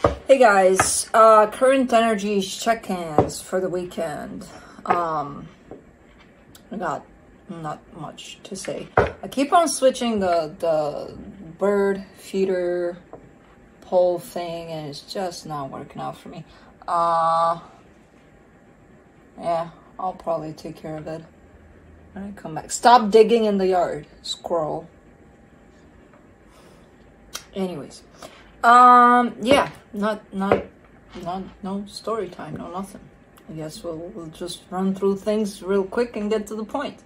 Hey guys, current energies check-ins for the weekend. I got not much to say. I keep on switching the bird feeder pole thing, and it's just not working out for me. Yeah, I'll probably take care of it when I come back. Stop digging in the yard, squirrel. Anyways, yeah, no story time, no nothing. I guess we'll just run through things real quick and get to the point.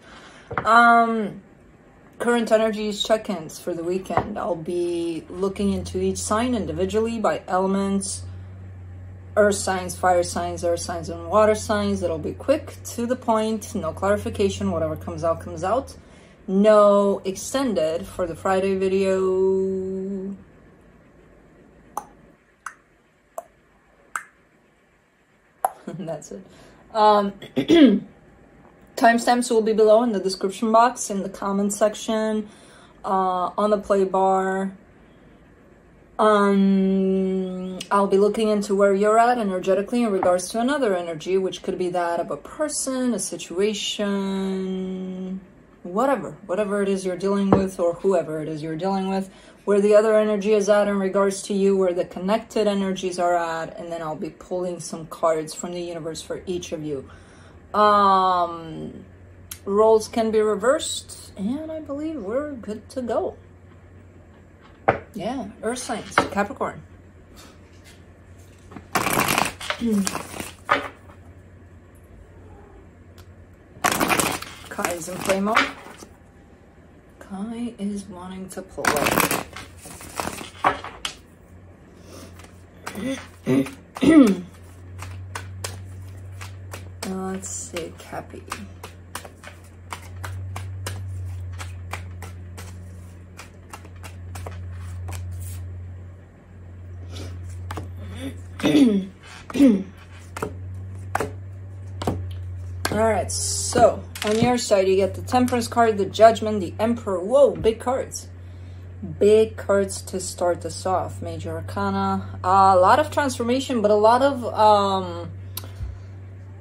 Current energies check-ins for the weekend. I'll be looking into each sign individually by elements: earth signs, fire signs, air signs, and water signs. It'll be quick, to the point, no clarification. Whatever comes out, comes out. No extended for the Friday video. That's it. Timestamps will be below in the description box, in the comment section, on the play bar. I'll be looking into where you're at energetically in regards to another energy, which could be that of a person, a situation, whatever it is you're dealing with, or whoever it is you're dealing with, where the other energy is at in regards to you, where the connected energies are at, and then I'll be pulling some cards from the universe for each of you. Roles can be reversed, and I believe we're good to go. Yeah, earth signs, Capricorn. Kai is in play mode. Kai is wanting to play. Let's see, Cappy. Alright, so on your side you get the Temperance card, the Judgment, the Emperor. Whoa, big cards. Big cards to start us off. Major Arcana. A lot of transformation, but a lot of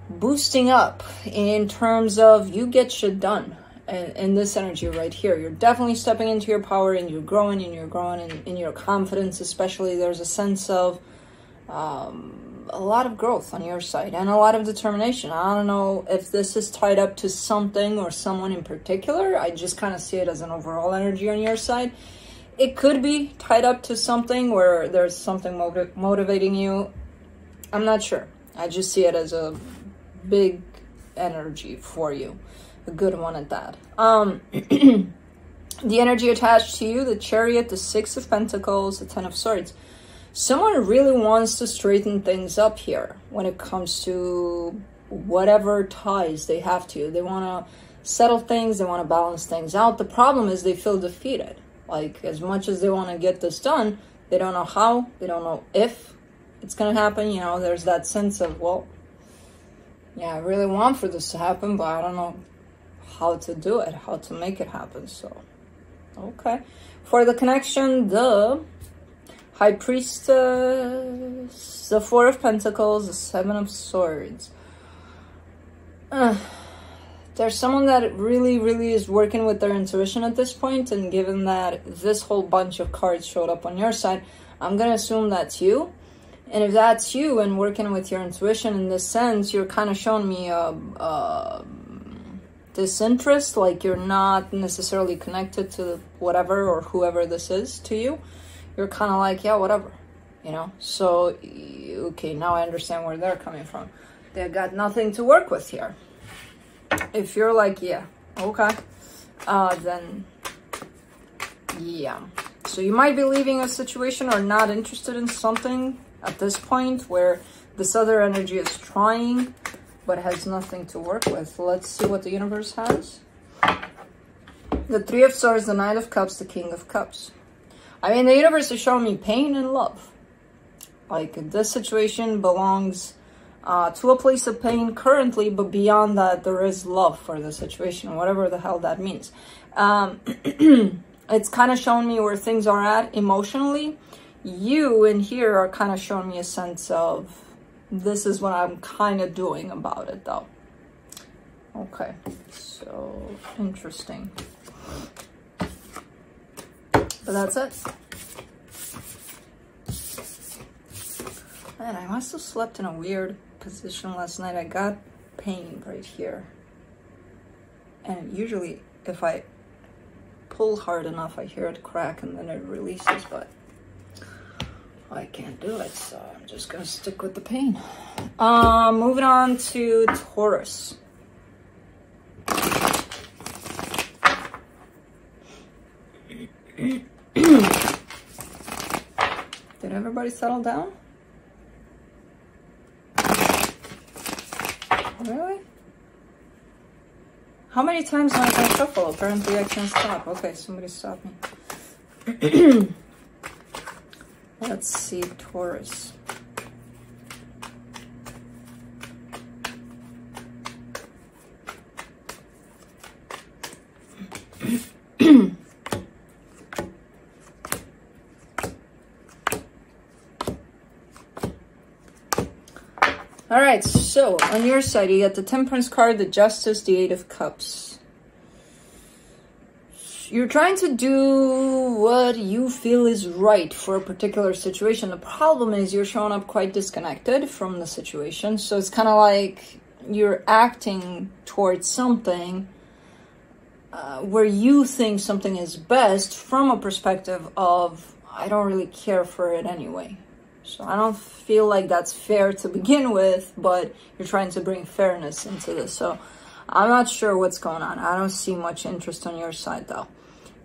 boosting up in terms of you get shit done. In this energy right here, you're definitely stepping into your power, and you're growing in your confidence. Especially there's a sense of a lot of growth on your side and a lot of determination. I don't know if this is tied up to something or someone in particular. I just kind of see it as an overall energy on your side. It could be tied up to something where there's something motivating you. I'm not sure. I just see it as a big energy for you. A good one at that. The energy attached to you, the Chariot, the Six of Pentacles, the Ten of Swords. Someone really wants to straighten things up here when it comes to whatever ties they have to you. They want to settle things. They want to balance things out. The problem is they feel defeated. Like, as much as they want to get this done, they don't know how. They don't know if it's going to happen. You know, there's that sense of, well, yeah, I really want for this to happen, but I don't know how to do it, how to make it happen. So, okay. For the connection, the High Priestess, the Four of Pentacles, the Seven of Swords. There's someone that really is working with their intuition at this point, and given that this whole bunch of cards showed up on your side, I'm going to assume that's you. And if that's you and working with your intuition in this sense, you're kind of showing me disinterest, like you're not necessarily connected to whatever or whoever this is to you. You're kind of like, yeah, whatever, you know? So, okay, now I understand where they're coming from. They got nothing to work with here. If you're like, yeah, okay, then, yeah. So you might be leaving a situation or not interested in something at this point where this other energy is trying, but has nothing to work with. Let's see what the universe has. The Three of Swords, the Knight of Cups, the King of Cups. I mean, the universe is showing me pain and love. Like, this situation belongs to a place of pain currently, but beyond that, there is love for the situation, whatever the hell that means. It's kind of showing me where things are at emotionally. You in here are kind of showing me a sense of, this is what I'm kind of doing about it though. Okay, so interesting. But that's it. Man, I must have slept in a weird position last night. I got pain right here. And usually if I pull hard enough, I hear it crack and then it releases, but I can't do it, so I'm just gonna stick with the pain. Moving on to Taurus. Did everybody settle down? Really? How many times am I gonna shuffle? Apparently I can't stop. Okay, somebody stop me. Let's see, Taurus. All right, so on your side, you get the Temperance card, the Justice, the Eight of Cups. You're trying to do what you feel is right for a particular situation. The problem is you're showing up quite disconnected from the situation. So it's kind of like you're acting towards something where you think something is best from a perspective of, I don't really care for it anyway. So I don't feel like that's fair to begin with, but you're trying to bring fairness into this. So I'm not sure what's going on. I don't see much interest on your side though.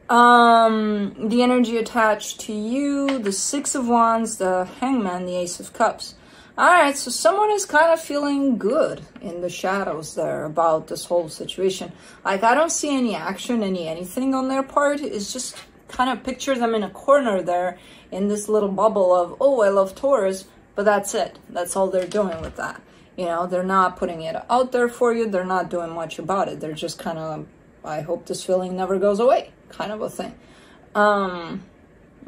The energy attached to you, the Six of Wands, the Hangman, the Ace of Cups. All right, so someone is kind of feeling good in the shadows there about this whole situation. Like, I don't see any action, anything on their part. It's just kind of picture them in a corner there in this little bubble of, oh, I love Taurus, but that's it. That's all they're doing with that. You know, they're not putting it out there for you. They're not doing much about it. They're just kind of, I hope this feeling never goes away, kind of a thing.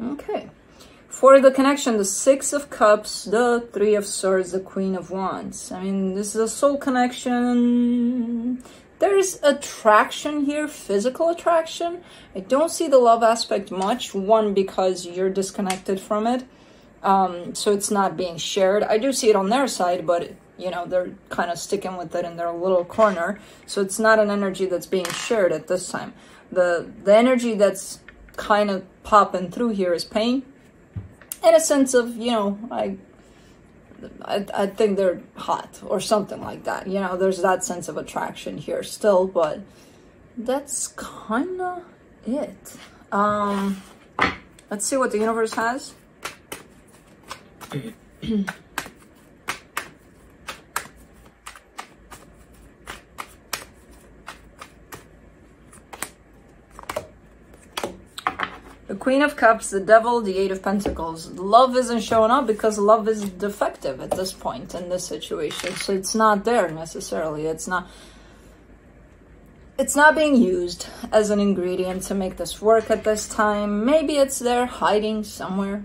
Okay. For the connection, the Six of Cups, the Three of Swords, the Queen of Wands. I mean, this is a soul connection. There's attraction here, physical attraction. I don't see the love aspect much. One, because you're disconnected from it. So it's not being shared. I do see it on their side, but, you know, they're kind of sticking with it in their little corner. So it's not an energy that's being shared at this time. The energy that's kind of popping through here is pain. And a sense of, you know, I think they're hot or something like that. You know, there's that sense of attraction here still, but that's kind of it. Let's see what the universe has. The Queen of Cups, the Devil, the Eight of Pentacles. Love isn't showing up because love is defective at this point in this situation. So it's not there necessarily. It's not being used as an ingredient to make this work at this time. Maybe it's there hiding somewhere.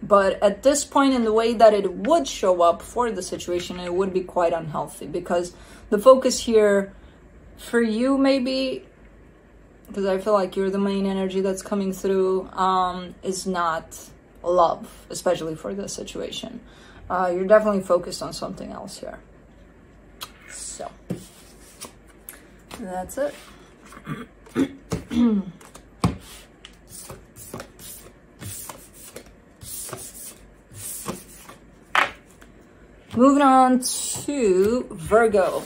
But at this point, in the way that it would show up for the situation, it would be quite unhealthy. Because the focus here for you maybe, because I feel like you're the main energy that's coming through, is not love, especially for this situation. You're definitely focused on something else here. So, that's it. Moving on to Virgo.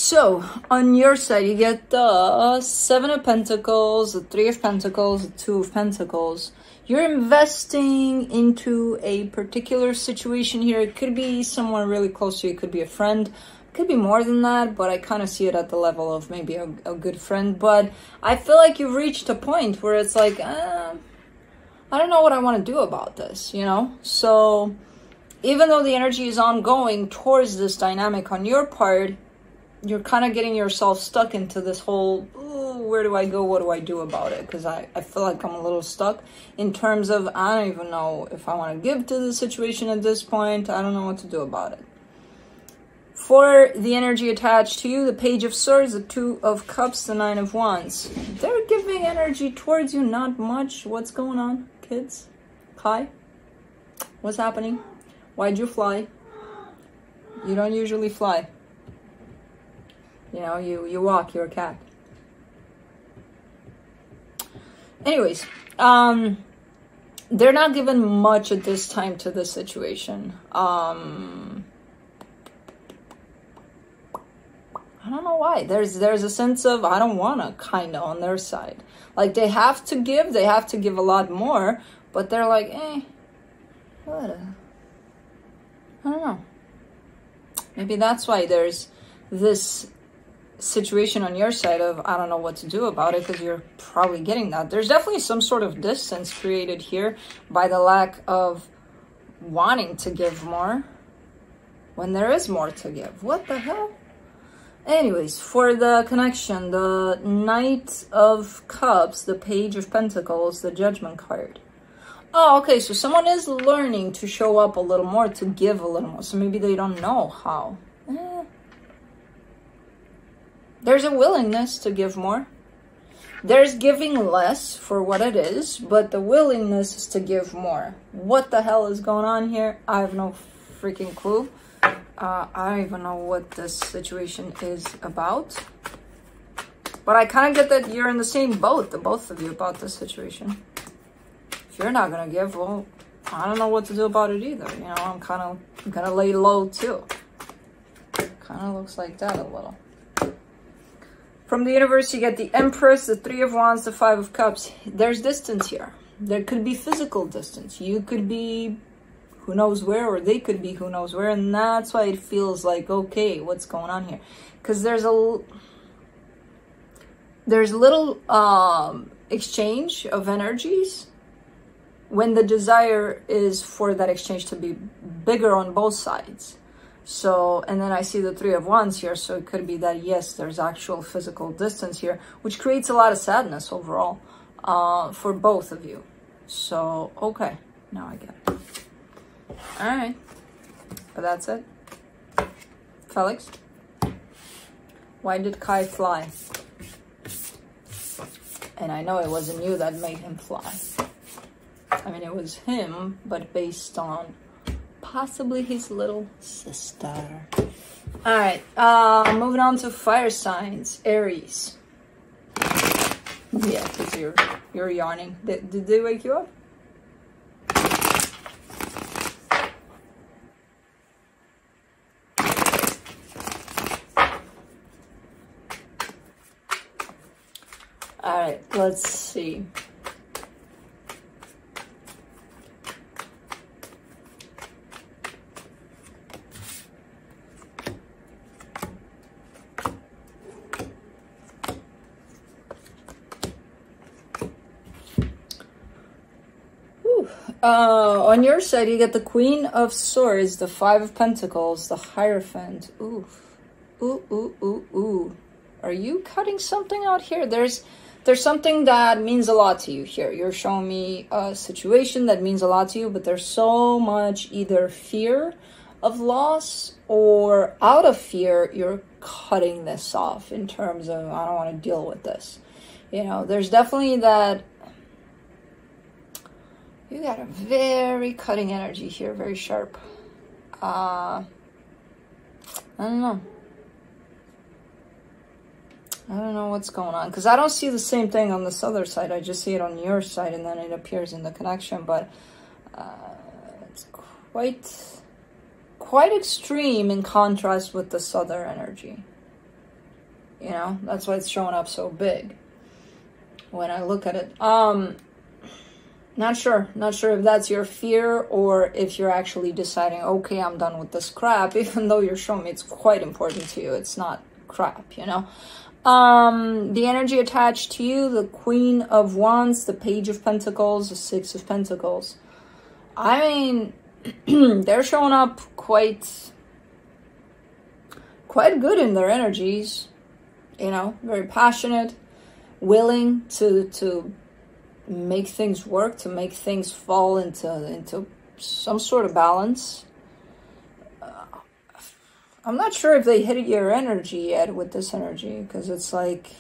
So on your side, you get the 7 of Pentacles, the 3 of Pentacles, the 2 of Pentacles. You're investing into a particular situation here. It could be someone really close to you. It could be a friend. It could be more than that, but I kind of see it at the level of maybe a good friend. But I feel like you've reached a point where it's like, I don't know what I want to do about this, you know? So even though the energy is ongoing towards this dynamic on your part, you're kind of getting yourself stuck into this whole, ooh, where do I go? What do I do about it? Because I feel like I'm a little stuck in terms of, I don't even know if I want to give to the situation at this point. I don't know what to do about it. For the energy attached to you, the Page of Swords, the 2 of Cups, the 9 of Wands. They're giving energy towards you, not much. What's going on, kids? Kai? What's happening? Why'd you fly? You don't usually fly. You know, you walk, you're a cat. Anyways, they're not given much at this time to this situation. I don't know why. There's a sense of, I don't want to, kind of, on their side. Like, they have to give a lot more, but they're like, what? I don't know. Maybe that's why there's this situation on your side of, I don't know what to do about it, because you're probably getting that. There's definitely some sort of distance created here by the lack of wanting to give more when there is more to give. What the hell? Anyways, for the connection, the Knight of Cups, the Page of Pentacles, the Judgment card. Oh, okay, so someone is learning to show up a little more, to give a little more. So maybe they don't know how. There's a willingness to give more. There's giving less for what it is, but the willingness is to give more. What the hell is going on here? I have no freaking clue. I don't even know what this situation is about. But I kind of get that you're in the same boat, the both of you, about this situation. If you're not going to give, well, I don't know what to do about it either. You know, I'm kind of going to lay low too. Kind of looks like that a little. From the universe, you get the Empress, the 3 of Wands, the 5 of Cups. There's distance here. There could be physical distance. You could be who knows where, or they could be who knows where. And that's why it feels like, okay, what's going on here? Because there's little exchange of energies when the desire is for that exchange to be bigger on both sides. So, and then I see the 3 of Wands here, so it could be that, yes, there's actual physical distance here, which creates a lot of sadness overall for both of you. So, okay, now I get it. All right, but that's it. Felix, why did Kai fly? And I know it wasn't you that made him fly. I mean, it was him, but based on possibly his little sister. All right, moving on to fire signs. Aries. Yeah, because you're yawning. Did they wake you up? All right, let's see. On your side, you get the Queen of Swords, the 5 of Pentacles, the Hierophant. Ooh, ooh, ooh, ooh, ooh. Are you cutting something out here? There's something that means a lot to you here. You're showing me a situation that means a lot to you, but there's so much either fear of loss or out of fear, you're cutting this off in terms of, I don't want to deal with this. You know, there's definitely that. You got a very cutting energy here, very sharp. I don't know. I don't know what's going on, because I don't see the same thing on this other side. I just see it on your side, and then it appears in the connection. But it's quite extreme in contrast with this other energy. You know, that's why it's showing up so big when I look at it. Not sure if that's your fear or if you're actually deciding, okay, I'm done with this crap, even though you're showing me it's quite important to you. It's not crap, you know. The energy attached to you, the Queen of Wands, the Page of Pentacles, the Six of Pentacles. I mean, they're showing up quite good in their energies, you know, very passionate, willing to make things work, to make things fall into some sort of balance. I'm not sure if they hit your energy yet with this energy, because it's like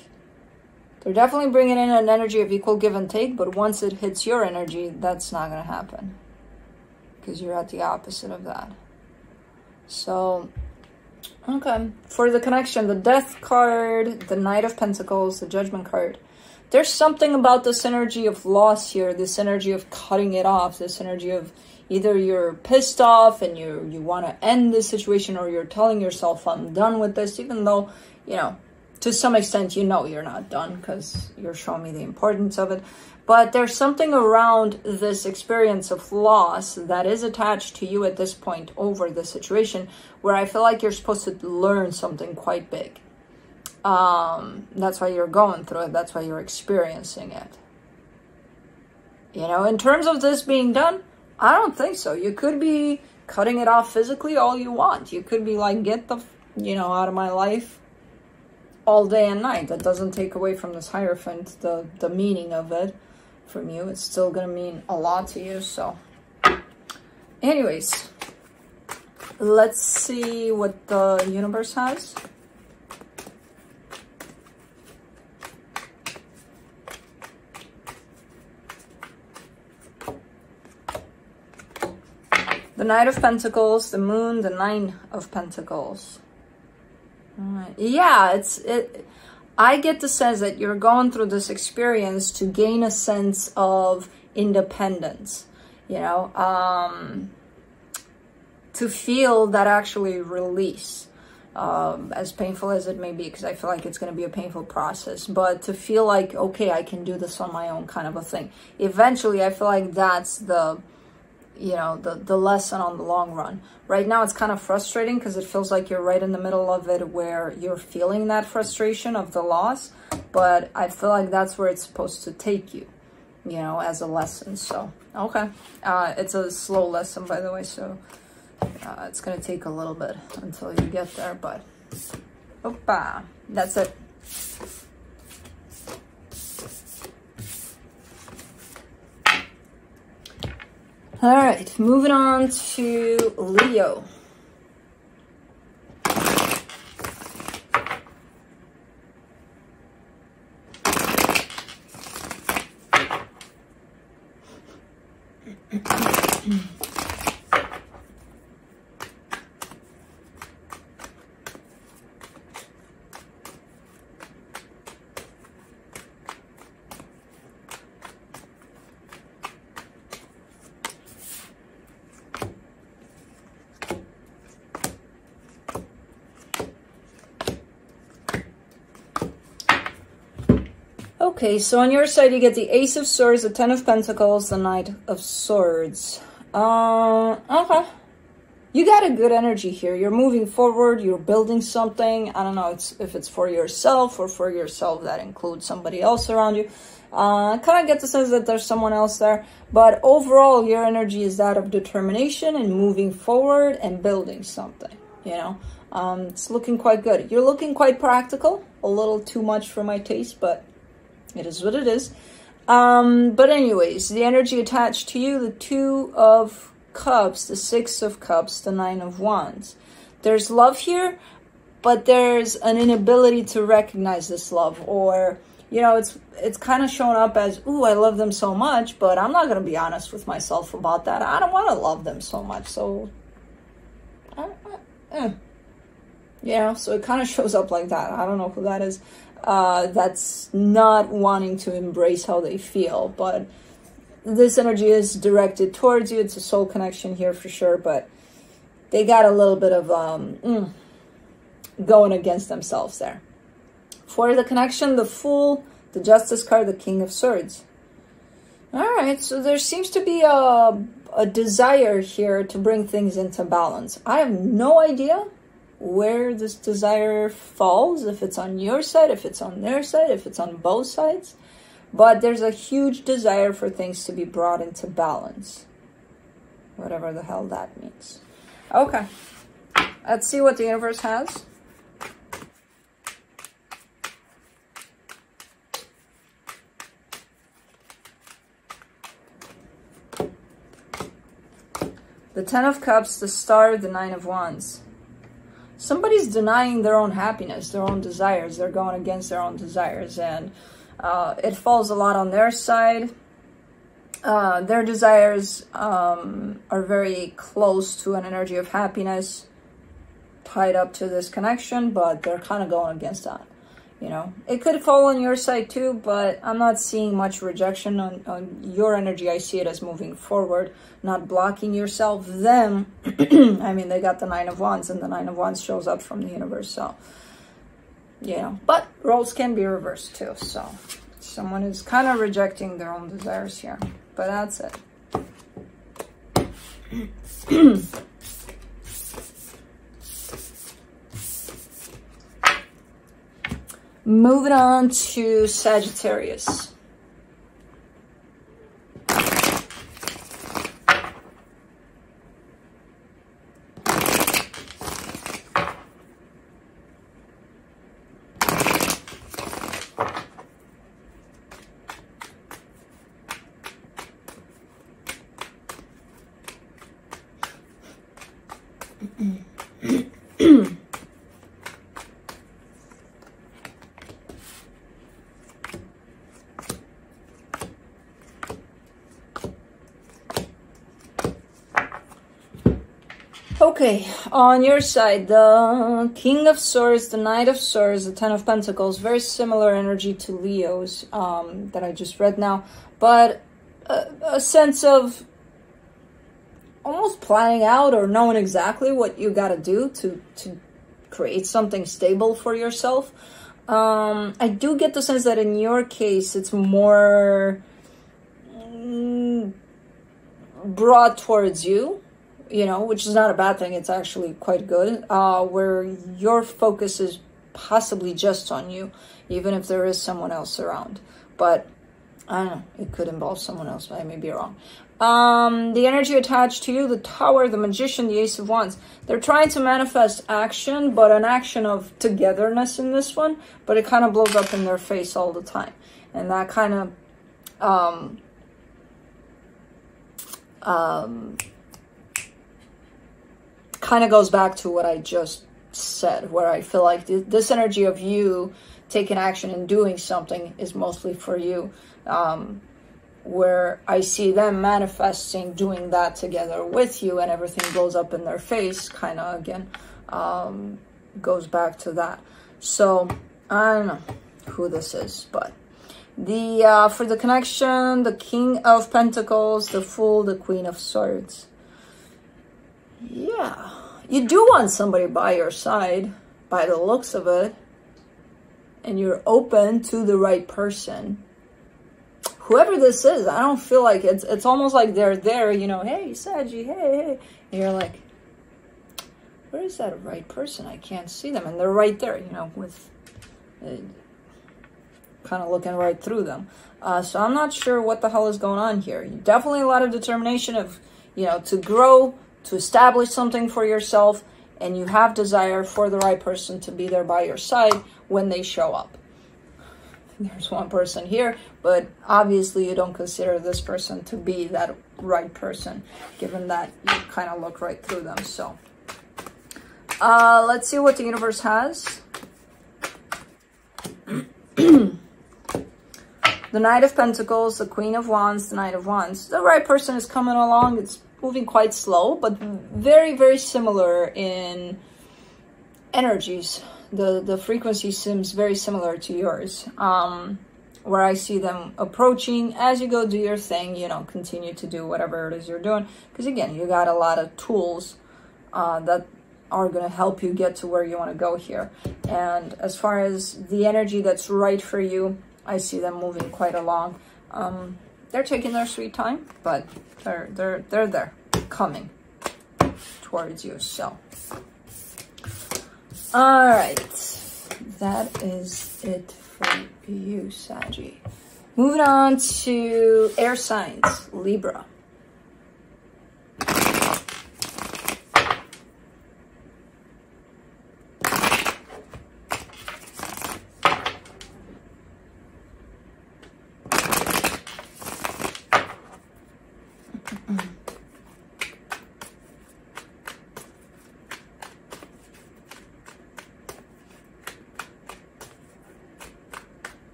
they're definitely bringing in an energy of equal give and take, but once it hits your energy, that's not going to happen, because you're at the opposite of that. So, okay. For the connection, the Death card, the Knight of Pentacles, the Judgment card. There's something about this energy of loss here, this energy of cutting it off, this energy of either you're pissed off and you want to end this situation, or you're telling yourself, I'm done with this, even though, you know, to some extent, you know you're not done because you're showing me the importance of it. But there's something around this experience of loss that is attached to you at this point over the situation, where I feel like you're supposed to learn something quite big. That's why you're going through it. That's why you're experiencing it. You know, in terms of this being done, I don't think so. You could be cutting it off physically all you want. You could be like, get the, you know, out of my life all day and night. That doesn't take away from this Hierophant, the meaning of it from you. It's still going to mean a lot to you. So anyways, let's see what the universe has. The Knight of Pentacles, the Moon, the Nine of Pentacles. Yeah, I get the sense that you're going through this experience to gain a sense of independence, you know, to feel that actually release, as painful as it may be, because I feel like it's going to be a painful process, but to feel like, okay, I can do this on my own kind of a thing. Eventually, I feel like that's the, you know, the lesson on the long run. Right now, it's kind of frustrating because it feels like you're right in the middle of it where you're feeling that frustration of the loss, but I feel like that's where it's supposed to take you, you know, as a lesson. So, okay. It's a slow lesson, by the way, so it's going to take a little bit until you get there, but opa, that's it. All right, moving on to Leo. Okay, so on your side, you get the Ace of Swords, the Ten of Pentacles, the Knight of Swords. Okay. You got a good energy here. You're moving forward. You're building something. I don't know if it's for yourself or for yourself that includes somebody else around you. Kind of get the sense that there's someone else there. But overall, your energy is that of determination and moving forward and building something, you know. It's looking quite good. You're looking quite practical. A little too much for my taste, but it is what it is. But anyways, the energy attached to you, the Two of Cups, the Six of Cups, the Nine of Wands. There's love here, but there's an inability to recognize this love, or, you know, it's kind of showing up as, ooh, I love them so much, but I'm not going to be honest with myself about that. I don't want to love them so much, so, you know, so it kind of shows up like that. I don't know who that is. That's not wanting to embrace how they feel, but this energy is directed towards you. It's a soul connection here for sure, but they got a little bit of going against themselves there. For the connection, the Fool, the Justice card, the King of Swords. All right, so there seems to be a desire here to bring things into balance. I have no idea where this desire falls, if it's on your side, if it's on their side, if it's on both sides. But there's a huge desire for things to be brought into balance. Whatever the hell that means. Okay, let's see what the universe has. The Ten of Cups, the Star, the Nine of Wands. Somebody's denying their own happiness, their own desires. They're going against their own desires, and it falls a lot on their side. Their desires are very close to an energy of happiness tied up to this connection, but they're kind of going against that. You know, it could fall on your side too, but I'm not seeing much rejection on your energy. I see it as moving forward, not blocking yourself. Them, I mean, they got the Nine of Wands, and the Nine of Wands shows up from the universe. So, you know, but roles can be reversed too. So someone is kind of rejecting their own desires here, but that's it. Moving on to Sagittarius. Okay, on your side, the King of Swords, the Knight of Swords, the Ten of Pentacles, very similar energy to Leo's that I just read now, but a sense of almost planning out or knowing exactly what you got to do to create something stable for yourself. I do get the sense that in your case, it's more brought towards you. You know, which is not a bad thing. It's actually quite good, where your focus is possibly just on you, even if there is someone else around. But I don't know, it could involve someone else. I may be wrong. The energy attached to you, the Tower, the Magician, the Ace of Wands. They're trying to manifest action, but an action of togetherness in this one, but it kind of blows up in their face all the time. And that kind of goes back to what I just said, where I feel like this energy of you taking action and doing something is mostly for you, where I see them manifesting, doing that together with you, and everything blows up in their face, kind of, again, goes back to that. So, I don't know who this is, but the for the connection, the King of Pentacles, the Fool, the Queen of Swords. Yeah, you do want somebody by your side, by the looks of it, and you're open to the right person. Whoever this is, I don't feel like it's almost like they're there, you know, hey, Saggy, hey. And you're like, where is that right person? I can't see them. And they're right there, you know, with kind of looking right through them. So I'm not sure what the hell is going on here. Definitely a lot of determination of, you know, to grow, to establish something for yourself, and you have desire for the right person to be there by your side when they show up. There's one person here, but obviously you don't consider this person to be that right person, given that you kind of look right through them. So let's see what the universe has. The Knight of Pentacles, the Queen of Wands, the Knight of Wands. The right person is coming along. It's moving quite slow, but very, very similar in energies. The frequency seems very similar to yours, where I see them approaching. As you go do your thing, you know, continue to do whatever it is you're doing, because again, you got a lot of tools that are going to help you get to where you want to go here. And as far as the energy that's right for you, I see them moving quite along. They're taking their sweet time, but they're there, coming towards you. So, all right, that is it for you, Saggy. Moving on to air signs, Libra.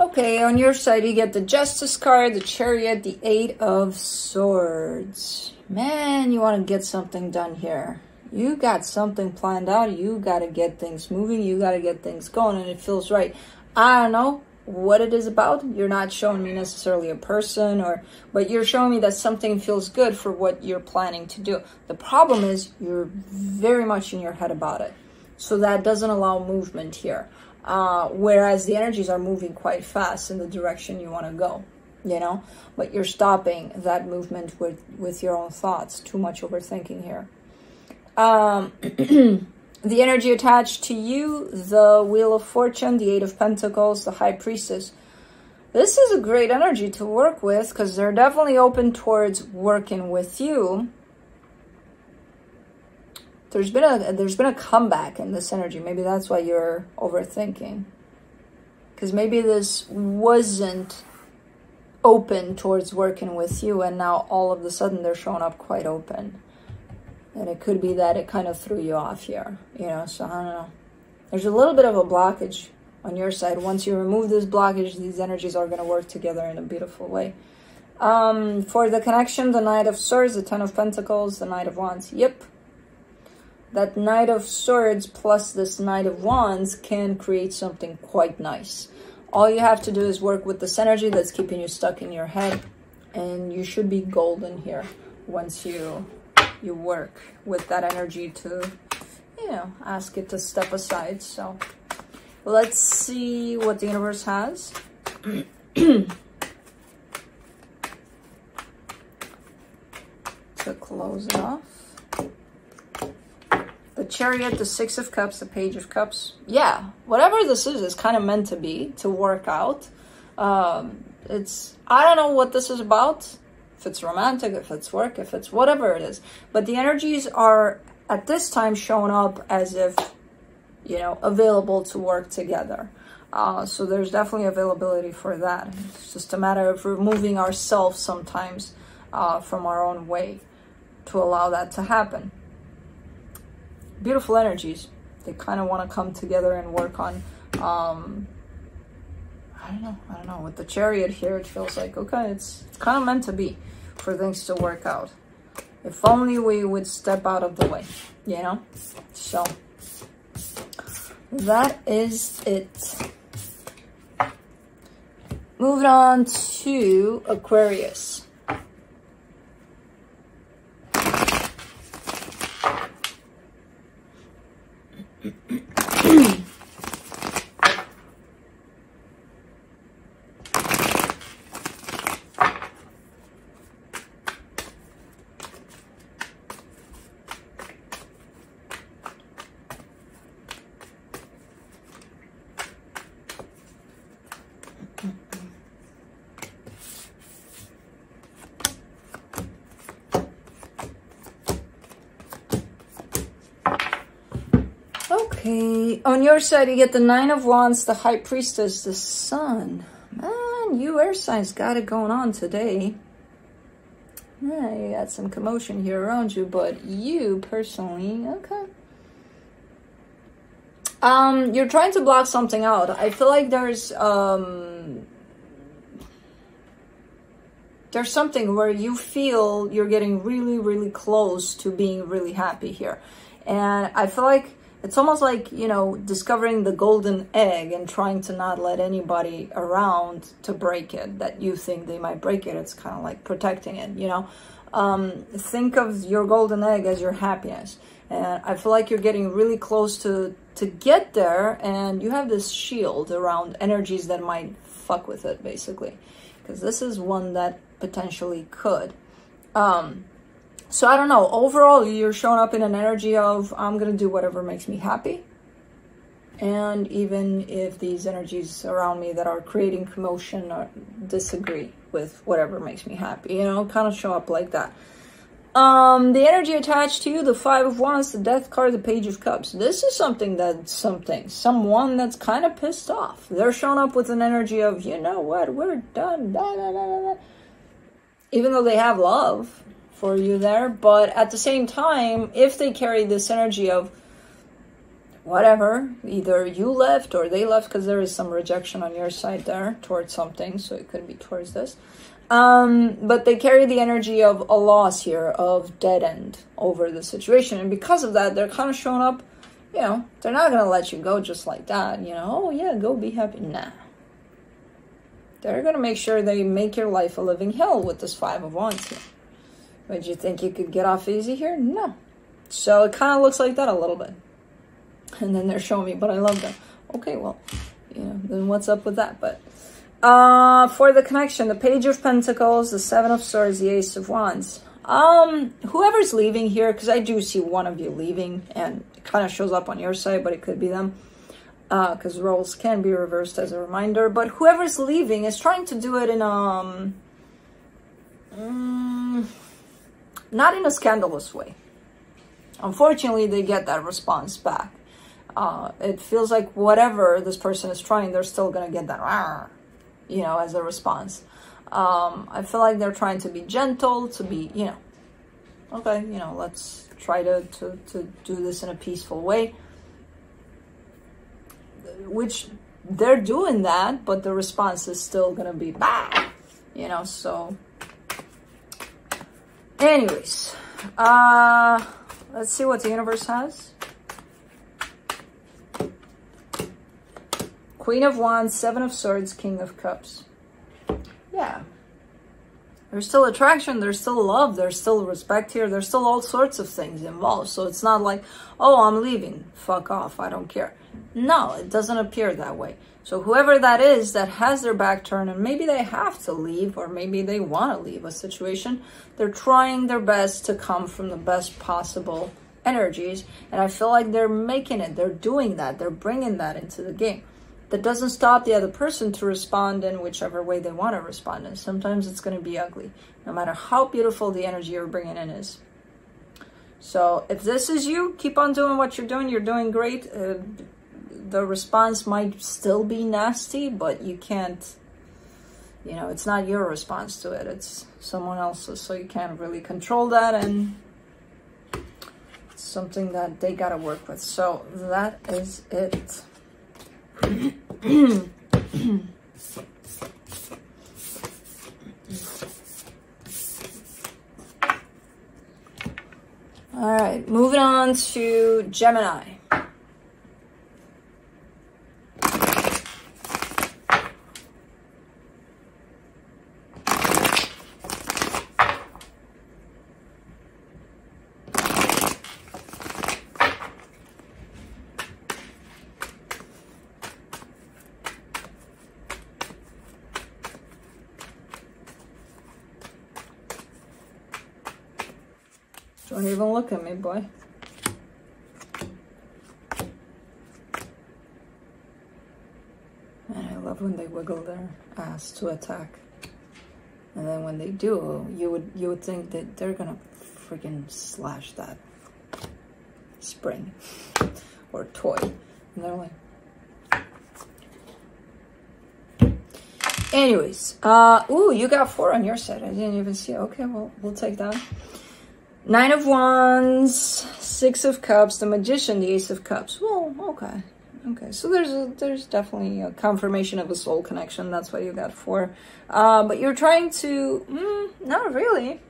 Okay, on your side, you get the Justice card, the Chariot, the Eight of Swords. Man, you want to get something done here. You got something planned out. You got to get things moving. You got to get things going, and it feels right. I don't know what it is about. You're not showing me necessarily a person, but you're showing me that something feels good for what you're planning to do. The problem is you're very much in your head about it. So that doesn't allow movement here. Whereas the energies are moving quite fast in the direction you want to go, you know, but you're stopping that movement with your own thoughts. Too much overthinking here. The energy attached to you, the Wheel of Fortune, the Eight of Pentacles, the High Priestess. This is a great energy to work with because they're definitely open towards working with you. There's been a comeback in this energy. Maybe that's why you're overthinking. Because maybe this wasn't open towards working with you, and now all of a sudden they're showing up quite open. And it could be that it kind of threw you off here, you know, so I don't know. There's a little bit of a blockage on your side. Once you remove this blockage, these energies are going to work together in a beautiful way. For the connection, the Knight of Swords, the Ten of Pentacles, the Knight of Wands. Yep. That Knight of Swords plus this Knight of Wands can create something quite nice. All you have to do is work with this energy that's keeping you stuck in your head, and you should be golden here once you work with that energy to, you know, ask it to step aside. So let's see what the universe has. To close it off. The Chariot, the Six of Cups, the Page of Cups. Yeah, whatever this is kind of meant to be, to work out. I don't know what this is about. If it's romantic, if it's work, if it's whatever it is. But the energies are, at this time, showing up as if, you know, available to work together. So there's definitely availability for that. It's just a matter of removing ourselves sometimes from our own way to allow that to happen. Beautiful energies. They kind of want to come together and work on, I don't know. With the Chariot here, it feels like, okay, it's kind of meant to be for things to work out. If only we would step out of the way, you know? So, that is it. Moving on to Aquarius. Okay, on your side, you get the Nine of Wands, the High Priestess, the Sun. Man, you air signs got it going on today. Yeah, you got some commotion here around you, but you personally, okay. You're trying to block something out. I feel like there's something where you feel you're getting really, really close to being really happy here. And I feel like It's almost like, you know, discovering the golden egg and trying to not let anybody around to break it, that you think they might break it. It's kind of like protecting it, you know. Think of your golden egg as your happiness. And I feel like you're getting really close to get there, and you have this shield around energies that might fuck with it, basically. Because this is one that potentially could. So I don't know, overall, you're showing up in an energy of, I'm going to do whatever makes me happy. And even if these energies around me that are creating commotion or disagree with whatever makes me happy, you know, kind of show up like that. The energy attached to you, the Five of Wands, the Death card, the Page of Cups. This is something that someone that's kind of pissed off. They're showing up with an energy of, you know what, we're done. Da, da, da, da. Even though they have love for you there, but at the same time, if they carry this energy of whatever, either you left or they left, because there is some rejection on your side there towards something, so it could be towards this. But they carry the energy of a loss here, of dead end over the situation. And because of that, they're kind of showing up, you know, they're not going to let you go just like that. You know, oh yeah, go be happy. Nah. They're going to make sure they make your life a living hell with this Five of Wands here. Would you think you could get off easy here? No. So it kind of looks like that a little bit. And then they're showing me, but I love that. Okay, well, you know, then what's up with that? But for the connection, the Page of Pentacles, the Seven of Swords, the Ace of Wands. Whoever's leaving here, because I do see one of you leaving, and it kind of shows up on your side, but it could be them. Because roles can be reversed as a reminder. But whoever's leaving is trying to do it in not in a scandalous way. Unfortunately, they get that response back. It feels like whatever this person is trying, they're still going to get that, you know, as a response. I feel like they're trying to be gentle, to be, you know, okay, you know, let's try to do this in a peaceful way. Which they're doing that, but the response is still going to be bad, you know, so... Anyways, let's see what the universe has. Queen of Wands, Seven of Swords, King of Cups. Yeah. There's still attraction, there's still love, there's still respect here, there's still all sorts of things involved. So it's not like, oh, I'm leaving, fuck off, I don't care. No, it doesn't appear that way. So whoever that is that has their back turned, and maybe they have to leave, or maybe they want to leave a situation, they're trying their best to come from the best possible energies. And I feel like they're making it, they're doing that, they're bringing that into the game. That doesn't stop the other person to respond in whichever way they want to respond. And sometimes it's going to be ugly, no matter how beautiful the energy you're bringing in is. So if this is you, keep on doing what you're doing great. The response might still be nasty, but you can't, you know, it's not your response to it, it's someone else's, so you can't really control that, and it's something that they gotta work with. So that is it. All right, moving on to Gemini. Don't even look at me, boy. And I love when they wiggle their ass to attack. And then when they do, you would think that they're gonna freaking slash that spring or toy. And they're like... Anyways, ooh, you got 4 on your side. I didn't even see it. Okay, well, we'll take that. 9 of Wands, 6 of Cups, the Magician, the Ace of Cups. Well, okay. Okay, so there's definitely a confirmation of a soul connection. That's why you got 4. But you're trying to... not really.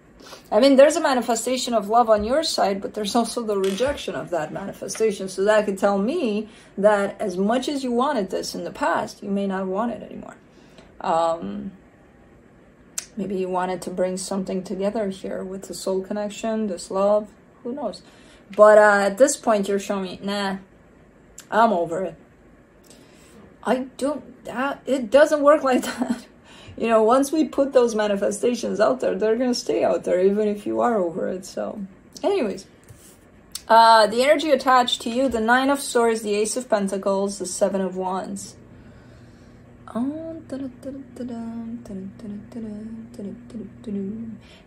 I mean, there's a manifestation of love on your side, but there's also the rejection of that manifestation. So that could tell me that as much as you wanted this in the past, you may not want it anymore. Maybe you wanted to bring something together here with the soul connection, this love, who knows? But at this point, you're showing me, nah, I'm over it. It doesn't work like that. You know, once we put those manifestations out there, they're going to stay out there, even if you are over it. So, anyways, the energy attached to you, the 9 of Swords, the Ace of Pentacles, the 7 of Wands.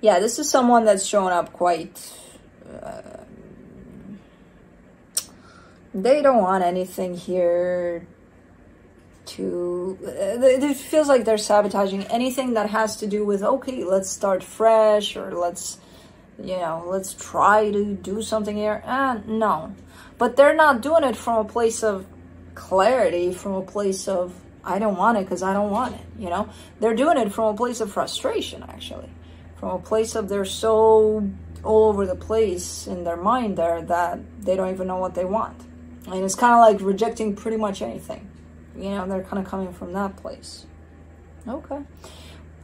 Yeah, this is someone that's showing up quite... they don't want anything here to... it feels like they're sabotaging anything that has to do with, okay, let's start fresh, or let's, you know, let's try to do something here. No. But they're not doing it from a place of clarity, from a place of, I don't want it because I don't want it, you know? They're doing it from a place of frustration, actually. From a place of they're so all over the place in their mind there that they don't even know what they want. And it's kind of like rejecting pretty much anything. You know, they're kind of coming from that place. Okay.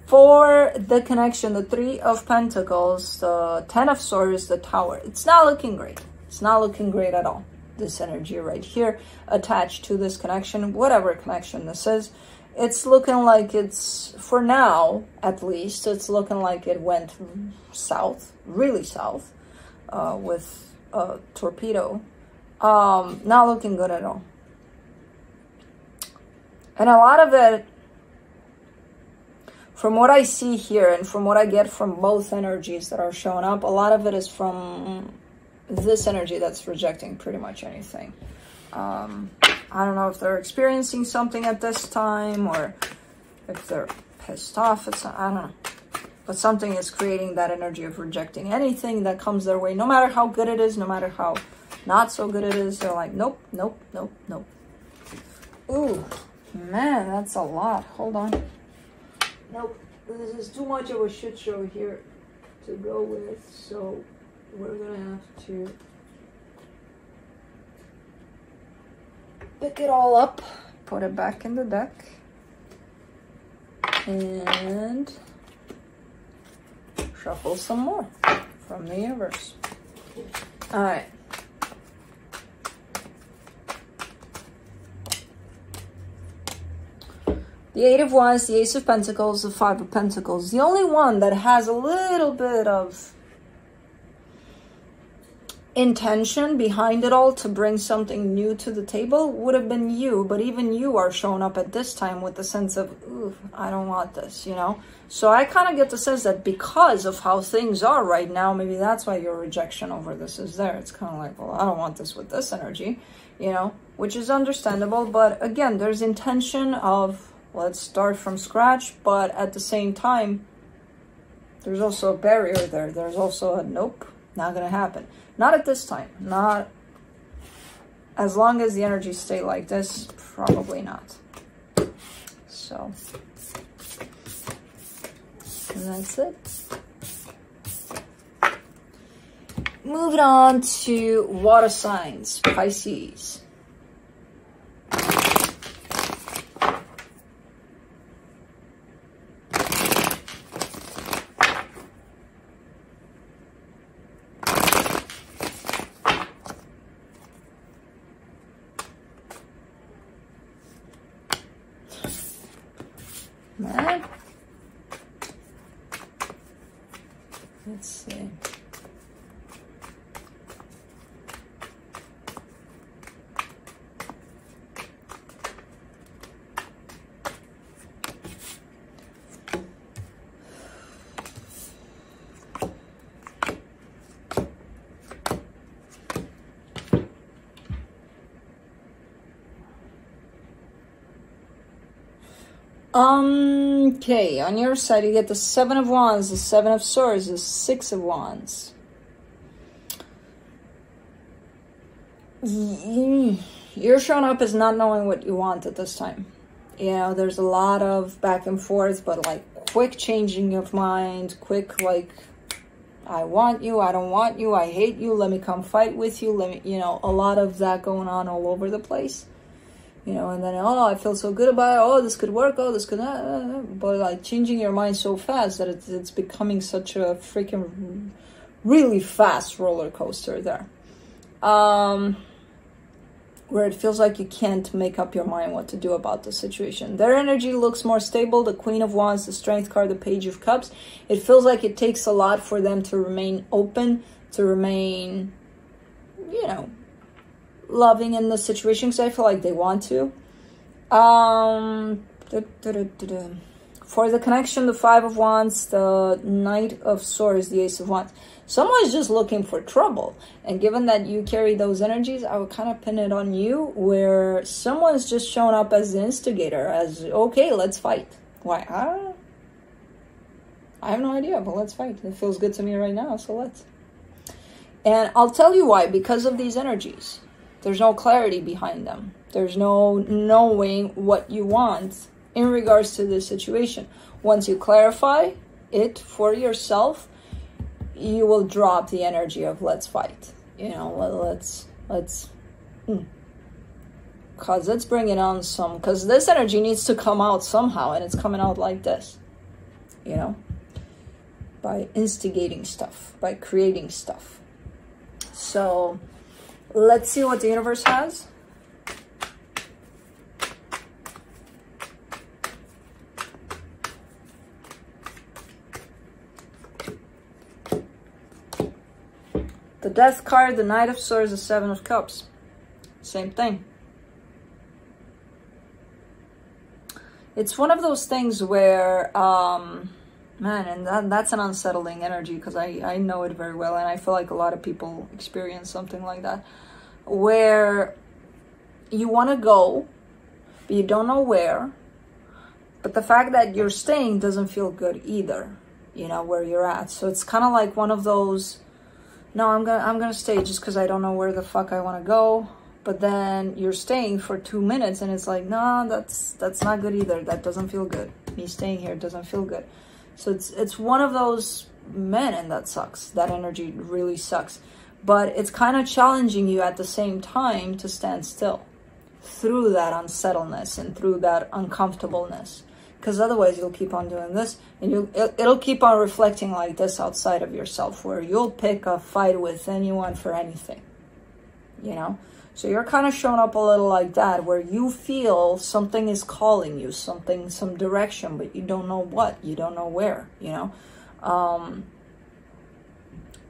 For the connection, the 3 of Pentacles, the 10 of Swords, the Tower. It's not looking great. It's not looking great at all. This energy right here attached to this connection, whatever connection this is, it's looking like it's, for now at least, it's looking like it went south, really south, with a torpedo. Not looking good at all. And a lot of it, from what I see here and from what I get from both energies that are showing up, a lot of it is from this energy that's rejecting pretty much anything. I don't know if they're experiencing something at this time, or if they're pissed off. I don't know. But something is creating that energy of rejecting anything that comes their way, no matter how good it is, no matter how not so good it is. They're like, nope, nope, nope, nope. Ooh, man, that's a lot. Hold on. Nope, this is too much of a shit show here to go with, so we're gonna have to pick it all up, put it back in the deck, and shuffle some more from the universe. All right. The 8 of Wands, the Ace of Pentacles, the 5 of Pentacles. The only one that has a little bit of intention behind it all to bring something new to the table would have been you. But even you are showing up at this time with the sense of, ooh, I don't want this, you know? So I kind of get the sense that because of how things are right now, maybe that's why your rejection over this is there. It's kind of like, well, I don't want this with this energy, you know? Which is understandable. But again, there's intention of, let's start from scratch, but at the same time, there's also a barrier there. There's also a nope, not gonna happen. Not at this time. Not as long as the energies stay like this, probably not. So, and that's it. Moving on to water signs, Pisces. Man. Let's see. Okay, on your side you get the 7 of Wands, the 7 of Swords, the 6 of Wands. You're showing up as not knowing what you want at this time. You know, there's a lot of back and forth, but like quick changing of mind, quick like I want you, I don't want you, I hate you, let me come fight with you, let me, you know, a lot of that going on all over the place. You know, and then, oh, I feel so good about it, oh, this could work, oh, this could not, but like changing your mind so fast that it's becoming such a freaking really fast roller coaster there. Where it feels like you can't make up your mind what to do about the situation. Their energy looks more stable. The Queen of Wands, the Strength card, the Page of Cups. It feels like it takes a lot for them to remain open, to remain, you know, loving in the situation, because I feel like they want to. For the connection, the Five of Wands, the Knight of Swords, the Ace of Wands. Someone's just looking for trouble. And given that you carry those energies, I would kind of pin it on you, where someone's just shown up as the instigator, as, okay, let's fight. Why? I don't know. I have no idea, but let's fight. It feels good to me right now, so let's. And I'll tell you why. Because of these energies. There's no clarity behind them. There's no knowing what you want in regards to this situation. Once you clarify it for yourself, you will drop the energy of let's fight. You know, let's cause let's bring it on some, because this energy needs to come out somehow, and it's coming out like this, you know, by instigating stuff, by creating stuff. So let's see what the universe has. The Death card, the Knight of Swords, the Seven of Cups. Same thing. It's one of those things where, man, and that's an unsettling energy, because I know it very well, and I feel like a lot of people experience something like that, where you want to go, but you don't know where, but the fact that you're staying doesn't feel good either, you know, where you're at. So it's kind of like one of those, no, I'm gonna stay just because I don't know where the fuck I want to go. But then you're staying for 2 minutes, and it's like, no, that's not good either. That doesn't feel good. Me staying here doesn't feel good. So it's one of those, men, and that sucks. That energy really sucks. But it's kind of challenging you at the same time to stand still through that unsettledness and through that uncomfortableness. Because otherwise you'll keep on doing this, and it'll keep on reflecting like this outside of yourself, where you'll pick a fight with anyone for anything, you know? So you're kind of showing up a little like that, where you feel something is calling you, some direction, but you don't know what, you don't know where, you know?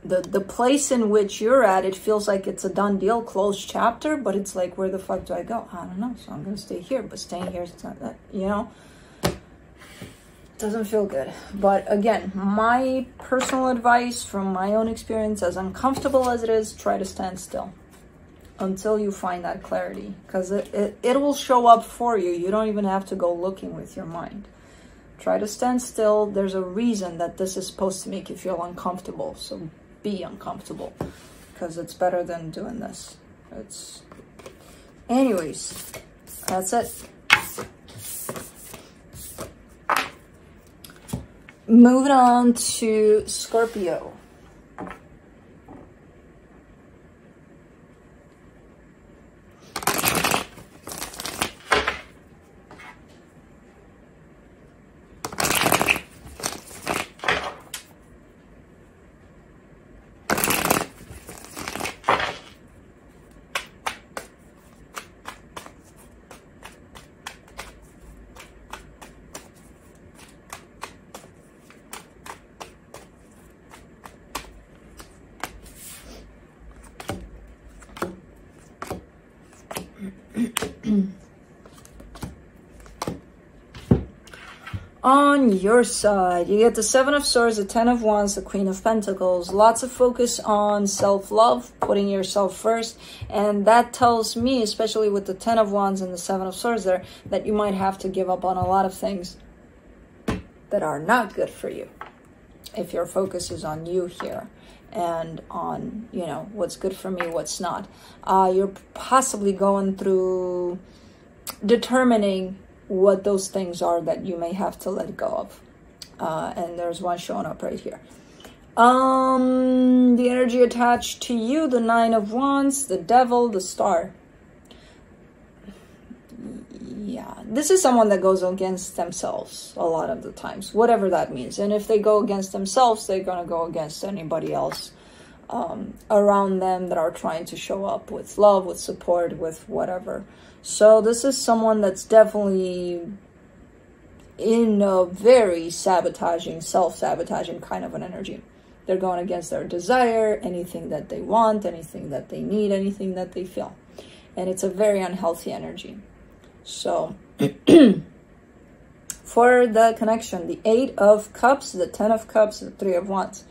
The place in which you're at, it feels like it's a done deal, closed chapter, but it's like, where the fuck do I go? I don't know, so I'm going to stay here, but staying here is not that, you know? Doesn't feel good. But again, my personal advice from my own experience, as uncomfortable as it is, try to stand still until you find that clarity, because it will show up for you. You don't even have to go looking with your mind. Try to stand still. There's a reason that this is supposed to make you feel uncomfortable, so be uncomfortable, because it's better than doing this. Anyways, that's it. Moving on to Scorpio. On your side, you get the Seven of Swords, the Ten of Wands, the Queen of Pentacles. Lots of focus on self-love, putting yourself first. And that tells me, especially with the Ten of Wands and the Seven of Swords there, that you might have to give up on a lot of things that are not good for you, if your focus is on you here and on, you know, what's good for me, what's not. You're possibly going through determining what those things are that you may have to let go of. And there's one showing up right here. The energy attached to you, the Nine of Wands, the Devil, the Star. Yeah, this is someone that goes against themselves a lot of the times, whatever that means. And if they go against themselves, they're going to go against anybody else around them that are trying to show up with love, with support, with whatever. So this is someone that's definitely in a very sabotaging, self-sabotaging kind of an energy. They're going against their desire, anything that they want, anything that they need, anything that they feel. And it's a very unhealthy energy. So for the connection, the Eight of Cups, the Ten of Cups, the Three of Wands.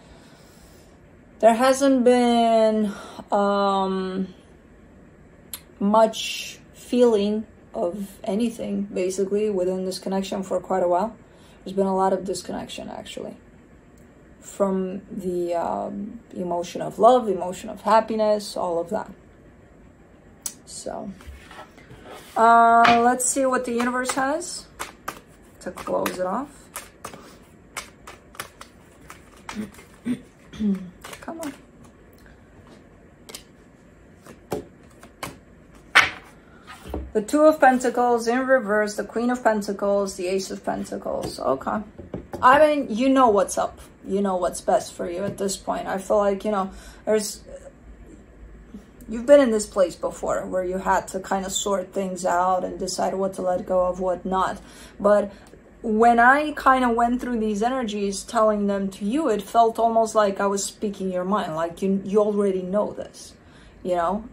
There hasn't been much feeling of anything, basically, within this connection for quite a while. There's been a lot of disconnection, actually, from the emotion of love, emotion of happiness, all of that. So, let's see what the universe has to close it off. Come on. The Two of Pentacles in reverse, the Queen of Pentacles, the Ace of Pentacles. Okay. I mean, you know what's up. You know what's best for you at this point. I feel like, you know, you've been in this place before where you had to kind of sort things out and decide what to let go of, what not. But when I kind of went through these energies, telling them to you, it felt almost like I was speaking your mind, like you already know this, you know,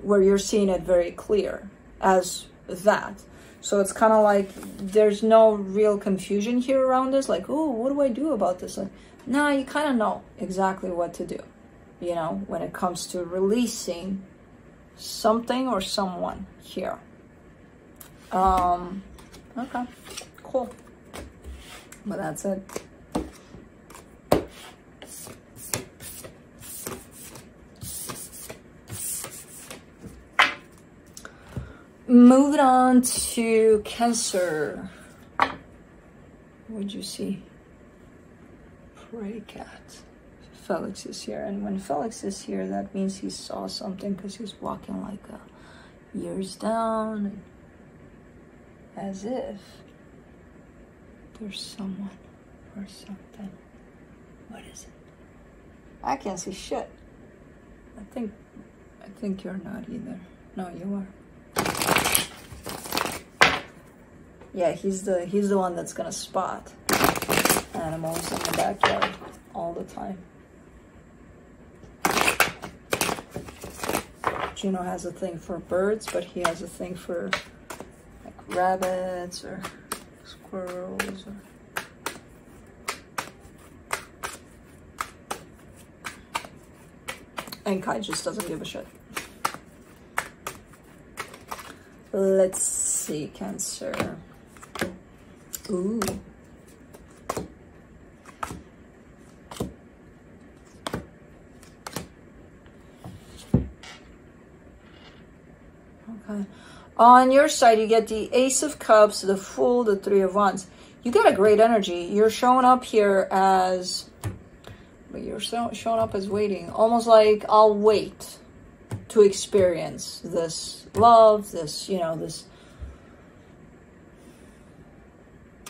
where you're seeing it very clear as that. So it's kind of like there's no real confusion here around this, like, oh, what do I do about this? Like, nah, you kind of know exactly what to do, you know, when it comes to releasing something or someone here. Okay, cool. But that's it. Moving on to Cancer. What would you see? Pray cat. Felix is here. And when Felix is here, that means he saw something, because he's walking like ears down, as if there's someone or something. What is it? I can't see shit. I think you're not either. No, you are. Yeah, he's the one that's gonna spot animals in the backyard all the time. Juno has a thing for birds, but he has a thing for like rabbits or squirrels or... And Kai just doesn't give a shit. Let's see, Cancer. Ooh. Okay. On your side, you get the Ace of Cups, the Fool, the Three of Wands. You got a great energy. You're showing up here as... But you're showing up as waiting. Almost like, I'll wait to experience this love, this, you know, this...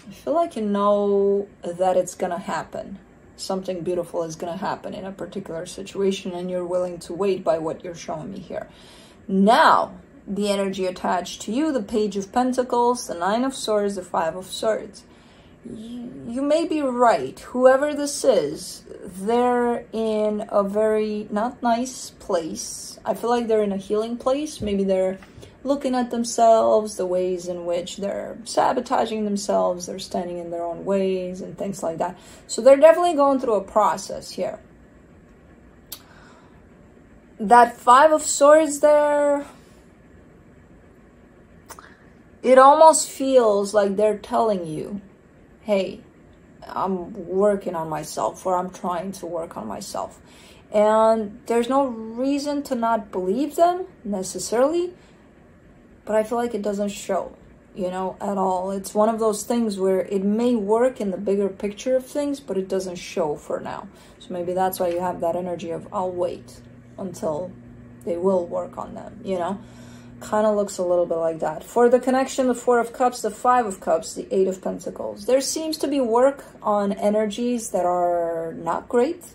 I feel like you know that it's gonna happen. Something beautiful is gonna happen in a particular situation, and you're willing to wait by what you're showing me here. Now, the energy attached to you, the Page of Pentacles, the Nine of Swords, the Five of Swords. You may be right. Whoever this is, they're in a very not nice place. I feel like they're in a healing place. Maybe they're looking at themselves, the ways in which they're sabotaging themselves, they're standing in their own ways and things like that. So they're definitely going through a process here. That Five of Swords there, it almost feels like they're telling you, hey, I'm working on myself, or I'm trying to work on myself. And there's no reason to not believe them necessarily, but I feel like it doesn't show. you know, at all. It's one of those things where it may work in the bigger picture of things, but it doesn't show for now. So maybe that's why you have that energy of, I'll wait until they will work on them, you know? Kind of looks a little bit like that. For the connection, the Four of Cups, the Five of Cups, the Eight of Pentacles. There seems to be work on energies that are not great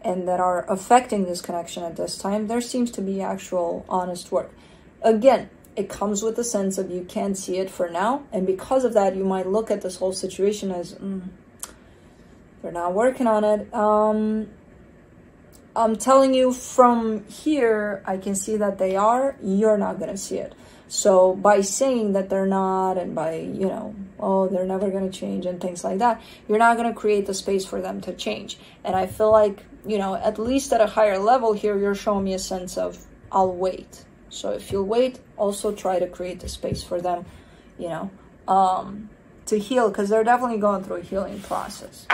and that are affecting this connection at this time. There seems to be actual honest work. Again, it comes with a sense of you can't see it for now. And because of that, you might look at this whole situation as, they're not working on it. I'm telling you from here, I can see that they are. You're not going to see it. So by saying that they're not, and by, you know, oh, they're never going to change and things like that, you're not going to create the space for them to change. And I feel like, you know, at least at a higher level here, you're showing me a sense of, I'll wait. So if you'll wait, also try to create the space for them, you know, to heal, because they're definitely going through a healing process.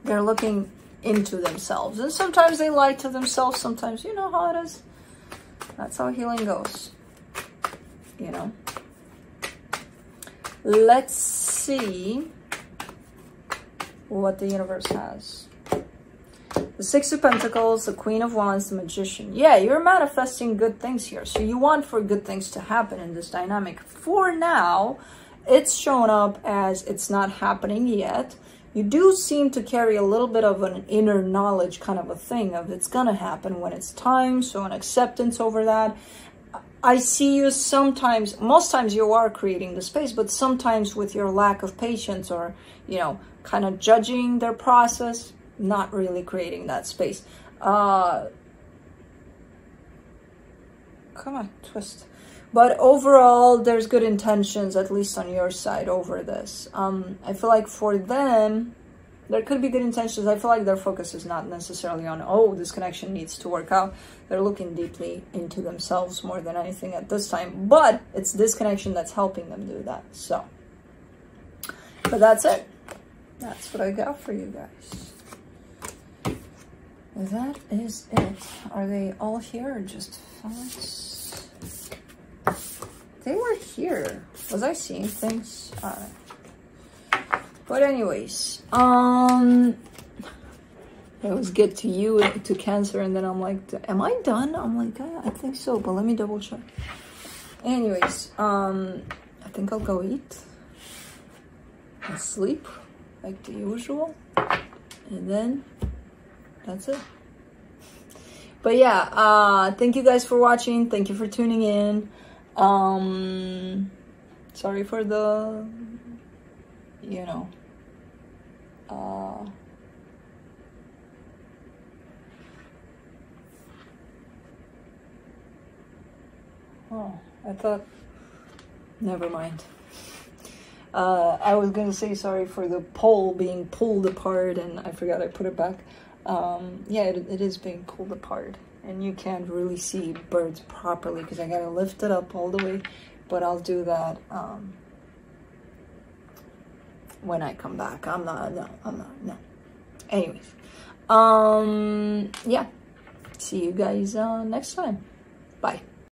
They're looking into themselves, and sometimes they lie to themselves. Sometimes, you know how it is. That's how healing goes, you know. Let's see what the universe has. The Six of Pentacles, the Queen of Wands, the Magician. Yeah, you're manifesting good things here. So you want for good things to happen in this dynamic. For now, it's shown up as it's not happening yet. You do seem to carry a little bit of an inner knowledge kind of a thing of it's going to happen when it's time. So an acceptance over that. I see you sometimes, most times you are creating the space, but sometimes with your lack of patience or, you know, kind of judging their process, not really creating that space. Come on, twist. But overall, there's good intentions, at least on your side, over this. I feel like for them, there could be good intentions. I feel like their focus is not necessarily on, oh, this connection needs to work out. They're looking deeply into themselves more than anything at this time. But it's this connection that's helping them do that. So, but that's it. That's what I got for you guys. That is it. Are they all here or just thoughts? They were here. Was I seeing things? But anyways, it was good to you, to Cancer, and then I'm like, am I done? I'm like, I think so, but let me double check. Anyways, I think I'll go eat and sleep like the usual, and then that's it. But yeah, thank you guys for watching. Thank you for tuning in. Sorry for the, you know, oh, I thought, never mind. I was gonna say sorry for the pole being pulled apart, and I forgot I put it back. Yeah, it is being pulled apart, and you can't really see birds properly because I gotta lift it up all the way, but I'll do that when I come back. I'm not, no. Anyways, yeah, see you guys next time. Bye.